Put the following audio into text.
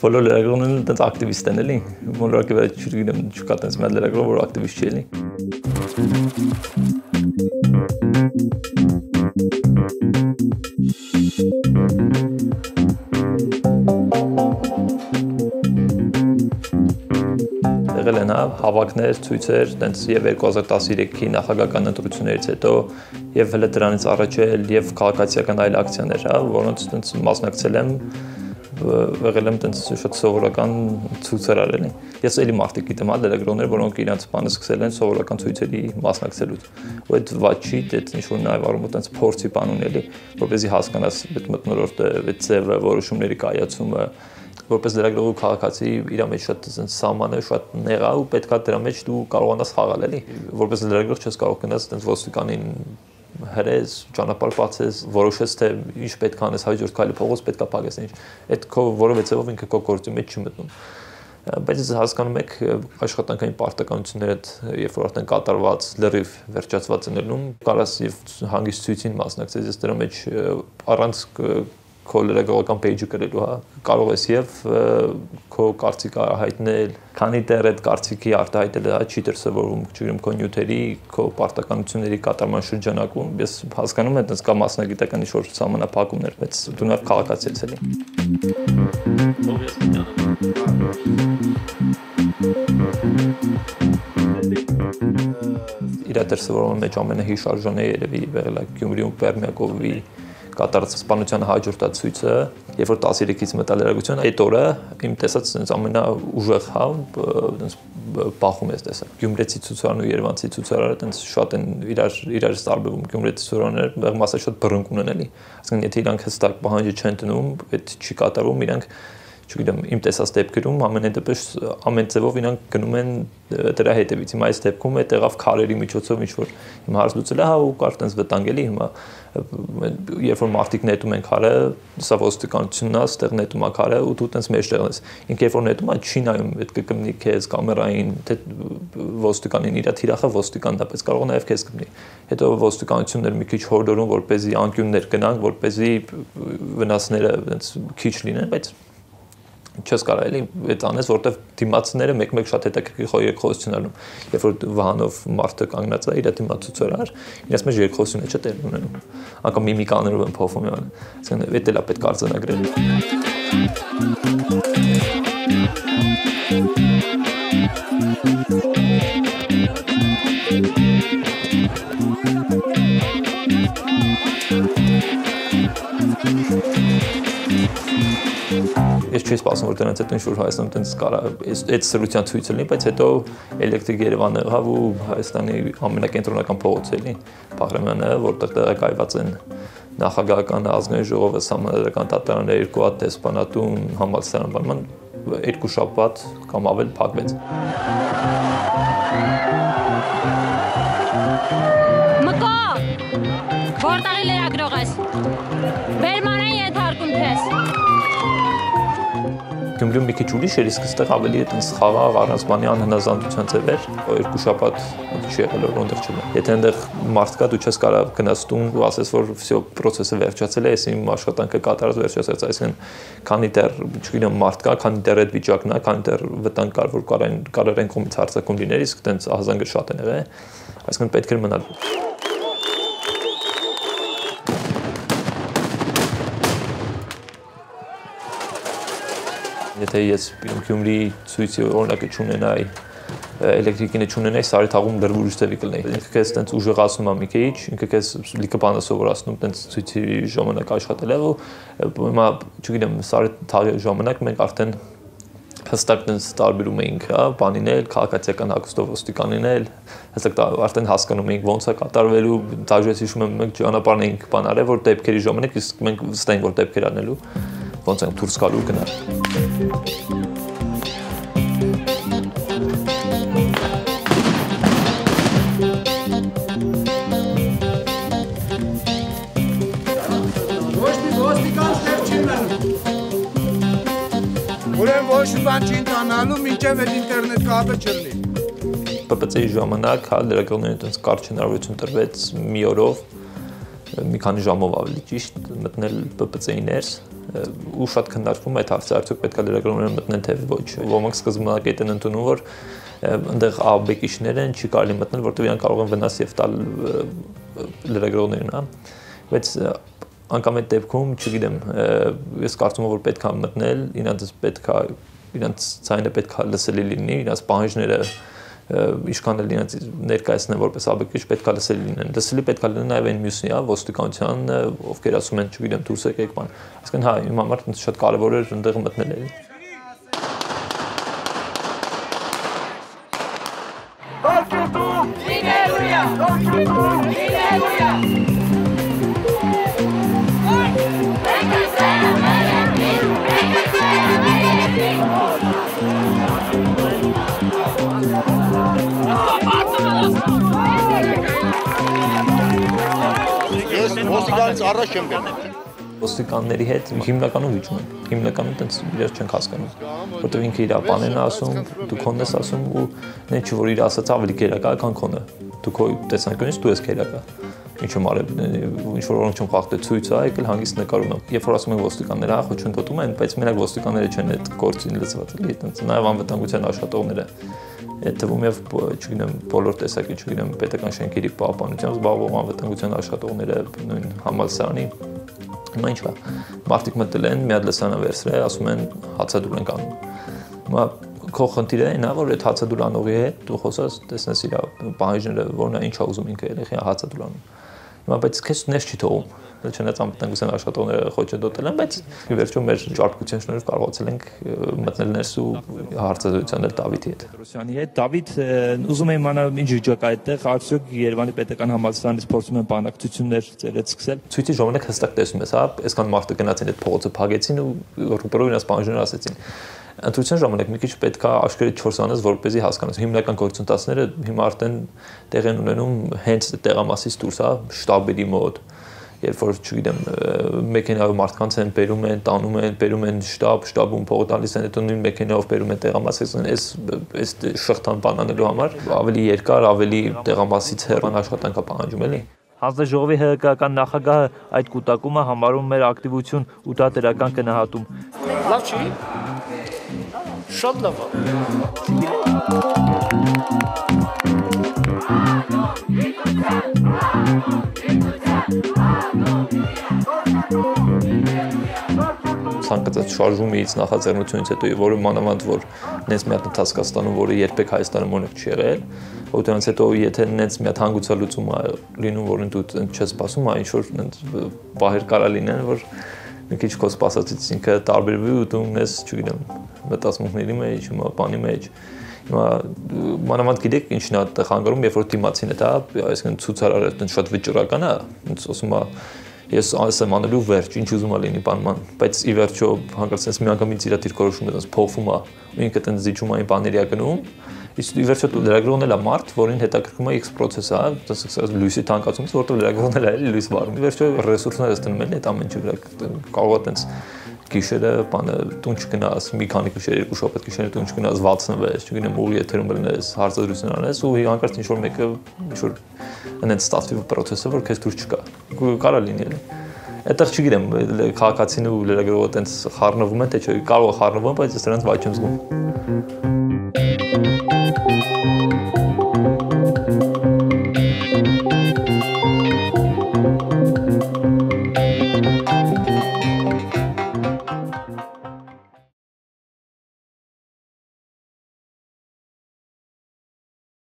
Բոլոր լրագրողներն տենց ակտիվիստ են էլի, մոլորակի վրա չկա տենց մեծ լրագրող, որ ակտիվիստ չի էլի։ Եղել են հավաքներ, ցույցեր, տենց եւ 2013-ի նախագահական ընտրություններից հետո եւ հենց դրանից առաջ էլ եւ քաղաքացիական այլ ակցիաներ, որոնց տենց մասնակցել եմ, եղել եմ տենց շատ սովորական ցույցեր արել են։ Ես էլի մարդիկ գիտեմ, լրագրողներ, որոնք իրենց բանը սկսել են սովորական ցույցերի մասնակցելուց։ Ու այդ վաճի դեթ ինչ որ նաեւ արում տենց փորձի բան ունելի, որպեսզի հասկանաս այդ մթնոլորտը, այդ ձևը, որոշումների կայացումը, որպես լրագրող ու քաղաքացի իր մեջ շատ սահմանը շատ նեղ է ու պետքա դրա մեջ դու կարողանաս խաղալ էլի որպես լրագրող չես կարող գնաս այդպես ոստիկանին հրես ճանապարհ բացես որոշես թե ինչ պետք է անես հաջորդ քայլը փողոց պետքա փակես ինչ այդ քո որովհետեւ ինքը քո գործի մեջ չի մտնում բայց ես հասկանում եք աշխատանքային պարտականությունները երբ որ արդեն կատարված լրիվ վերջացված են լինում կարաս եւ հանգիստ ցույցին մասնակցես ես դրա մեջ առանց քո լրագրողական page-ը գրելու, կարող ես եւ քո կարծիքը հայտնել, քանի դեռ այդ կարծիքի արտահայտելը չի դրսևորվում, չգիտեմ, քո նյութերի, քո պարտականությունների կատարման շրջանակում, ես հասկանում եմ, այդպես կա մասնագիտական ինչ-որ սահմանափակումներ, բայց դու նաեւ քաղաքացի ես էլի։ Իր դրսևորման մեջ ամենահիշարժանը երևի եղել է Գյումրիում Պերմիակովի կատարած սպանության հաջորդած ցույցը, երբ որ 13-ից մտա լրագրություն, այդ օրը իմ տեսած այնց ամենաուժեղ այնց բախում ես տեսա։ Գյումրեցի ցուցարարն ու երևանցի ցուցարարը այնց շատ են իրարից տարբերվում։ Գյումրեցի ցուցարարները մեղմ ասած շատ բռնկ ունեն էլի։ Այսինքն եթե իրանք հստակ պահանջը չեն տնում, այդ չի կատարվում, իրանք չգիտեմ, իմ տեսած դեպքերում ամեն դեպս ամեն ձևով իրանք գնում են դրա հետևից։ Հիմա այս դեպքում է տեղավ քարերի միջոցով ինչ որ հիմա հարց լուծել է, հա ու կար տենց վտանգելի հիմա երբ որ մարդիկ նետում են քարը, սա ոստիկանությունն է, այստեղ նետում է քարը ու դու տենց մեջտեղն ես։ Ինքը երբ որ նետում է, չի նայում այդ կկմնի քեզ կամերային, թե ոստիկանին իր թիրախը ոստիկանն է, բայց կարող է նաև քեզ կմնի։ Հետո ոստիկանությունները մի քիչ հորդորում, որպեսզի անկյուններ գնանք, որպեսզի վնասները տենց քիչ լինեն, բայց չես կարող էլի այդ անես, որտեվ դիմացիները մեկ-մեկ շատ հետաքրքիր երկխոսություն անում։ Երբ որ Վահանով մարդը կանգնած է, իր դիմացուցը էր, իրաց մեջ երկխոսությունը չէ տեղ ունենում։ Անկամ միմիկաներով են փոխվում ան։ Այսինքն դա էլ է պետք արձանագրել։ Ես չի սպասում, որ դրանից հետո ինչ-որ Հայաստանում տենց կարա այդ սրության ցույցը լինի, բայց հետո էլեկտրիկ Երևանը եղավ ու Հայաստանի ամենակենտրոնական փողոցը էլի, Բաղրամյանը, որտեղ տեղակայված են նախագահական ազգային ժողովը, համալսարանի դատարանը, երկու հատ դեսպանատուն, համալսարան, բանման 2 շաբաթ կամ ավել փակվեց։ Մկո, որտեղի լրագրող ես։ Վերման են ենթարկում քեզ։ Գյումրիում մի քիչ ուրիշ էր, իսկ այստեղ ավելի այդպես խաղաղ առանց բանի անհնազանդության ձևեր, 2 շաբաթ չի եղել որ այնտեղ չեմ։ Եթե այնտեղ մարդ կա, դու չես կարող գնաս տուն ու ասես որ վсё process-ը վերջացել է, ես իմ աշխատանքը կատարած վերջացած, այսինքն քանի դեռ, չգիտեմ, մարդ կա, քանի դեռ այդ վիճակն է, քանի դեռ վտանգ կար, որ կարող են կողմից հարձակում լինել, իսկ այտենց ահազանգը շատ են եղել, այսինքն պետք էր մնալ։ Եթե ես Գյումրի ցույցի օրինակը չունենայի, էլեկտրիկինը չունենայի, սարի թաղում դեռ ուրիշ ձևի կլինեի։ Ինքը քեզ տենց ուժեղացնում է մի քիչ, ինքը քեզ լիքը բան է սովորացնում տենց ցույցի ժամանակ աշխատել ու հիմա, չգիտեմ, սարի թաղի ժամանակ մենք արդեն հստակ տենց տարբերում էինք, բանին էլ, քաղաքացիական հագուստով ոստիկանին էլ, հստակ արդեն հասկանում էինք ոնց է կատարվելու, դաժես հիշում եմ մենք ճանապարհն էինք բան արել, որ դեպքերի ժամանակ իսկ մենք վստահ ենք որ դեպքեր անելու, ոնց ենք դուրս գալու գնալ։ Ուրեմն ոչ մի բան չի ընթանալու, մինչև այդ ինտերնետ կապը չլինի։ ՊՊՑ-ի ժամանակ լրագրողներին այդպես կարճ հնարավորություն տրվեց մի օրով մի քանի ժամով ավելի ճիշտ մտնել ՊՊՑ-ի ներս ու շատ քննարկվում այդ հարցը արդյոք պետք է լրագրողները մտնեն թե ոչ ոմանք սկզբնակետ են ընդունում որ այնտեղ աբեկիչներ են չի կարելի մտնել որտեղ իրանք կարող են վնաս եւ տալ լրագրողներին հա բայց անգամ այդ դեպքում չգիտեմ ես կարծում եմ որ պետք է մտնել իրանց ցայնը պետք է լսելի լինի իրանց պահանջները Իշքան էլ իրենց ներկայացնեն որպես աբեկիչ պետք է լսելի լինեն։ Լսելի պետք է լինեն նաև այն մյուսի, հա, ոստիկանության, ովքեր ասում են, չգիտեմ, դուրս եկեք բան։ Այսինքն, հա, իմ համար շատ կարևոր էր այնտեղ մտնել էլի։ Ոստիկանից առաջ չեմ գնում։ Ոստիկանների հետ հիմնականում վիճում են։ Հիմնականում տենց իրար չենք հասկանում։ Որտեղ ինքը իր բաներն է ասում, դու քոնն ես ասում ու նեն չի որ իր ասած ավելի գերակա, քան քոնը։ Դու քո տեսանկյունից դու ես գերակա։ Ինչ եմ արել, ինչ որ օրենք չեմ խախտել ցույց է, եկել հանգիստ նկարում եմ։ Երբ որ ասում են ոստիկանները, հա, խոչընդոտում են, բայց մենակ ոստիկանները չեն այդ գործին լծված, էլի, տենց նաև անվտանգության աշխատողները այդ թվում եւ չգիտեմ բոլոր տեսակի չգիտեմ պետական շենքերի պահպանությամբ զբաղվող անվտանգության աշխատողները նույն համալսարանի հիմա ինչ կա մարդիկ մտել են մի հատ լսանա վերցրել ասում են հացադուլ են անում հիմա քո խնդիրը այն է որ այդ հացադուլ անողի հետ դու խոսած տեսնես իր պահանջները որն է ինչ է ուզում ինքը երեխա հացադուլ անում հիմա բայց քեզ ներս չի թողում չնայած անվտանգության աշխատողները խոչընդոտել են, բայց ի վերջո մեր ճարպկության շնորհիվ կարողացել ենք մտնել ներս ու հարցազրույցանել Դավիթի հետ։ Պետրոսյանի հետ Դավիթ ուզում եմ իմանալ ինչ վիճակ է այդտեղ, արդյոք Երևանի պետական համալսարանից փորձում են բանակցություններ ծերել սկսել։ Ցույցի ժամանակ հստակ տեսնում ես, հա, այսքան մարդը գնացին այդ փողոցը փակեցին ու ռուպերով իրաց պահանջները ասեցին։ Ընտրության ժամանակ մի քիչ պետք է աշկերտ 4 անես, որպեսզի հասկանաս։ Հիմնական գործընթացները հիմա արդեն տեղ են ունենում հենց տեղամասից դուրս, հա, շտաբերի մոտ։ Երբ որ չգիտեմ մեքենայով մարդկանց են բերում են, տանում են, բերում են շտաբում փող տալիս են, հետո նույն մեքենայով բերում են տեղամասից, այս շղթան բանանելու համար ավելի երկար, ավելի տեղամասից հեռու աշխատանք է պահանջում էլի։ Հանձնաժողովի ՀԿ-ական նախագահը այդ կուտակումը համարում մեր ակտիվություն ու դա դրական գնահատում։ Լավ չի։ Շատ լավ է։ Ցանկացած շարժումից նախաձեռնությունից հետո որը մանավանդ որ նենց մի հատ ընթացք է ստանում, որը երբեք Հայաստանում օրինակ չի եղել, որտեղից հետո եթե նենց մի հատ հանգուցալուծում է լինում, որին դու չես սպասում, ինչ որ բահեր կարա լինեն, որ մի քիչ քո սպասածից ինքը տարբերվի ու դու ունես, չգիտեմ, մտածմունքների մեջ, բանի մեջ Հիմա մանավանդ գիտեք ինչն է այդտեղ հանգարում, երբ որ դիմացին է, դա այսինքն ցուցարարը շատ վճռական է, ասում է ես ասեմ անելու վերջ, ինչ ուզում է լինի բանման, բայց ի վերջո հանկարծ մի անգամից իր դիրքորոշումը դες փոխվում է, ու ինքը տենց զիջում է այն բաների ա գնում, իսկ ի վերջո լրագրողն էլ է մարդ, որին հետաքրքրում է X process-ը, ասես լույսի թանկացումից, որտեղ լրագրողն էլ է լույս վառում, ի վերջո ռեսուրսները ստանում են այդ ամեն ինչը վրա կարող է տենց գիշերը բանը տուն չգնաս, մի քանի գիշեր, երկու շաբաթ գիշերը տուն չգնաս, 66, չգիտեմ, ուղի եթերում լինես, հարցազրույցներ անես ու հանկարծ ինչ որ մեկը ինչ որ այնց ստացվի process-ը, որ քեզ դուր չկա։ Կարա լինի էլի։ Այդտեղ չգիտեմ, քաղաքացին ու լրագրողը տենց խառնվում են, թե չէ, կարող է խառնվում, բայց ես դրանց վայ չեմ զգում։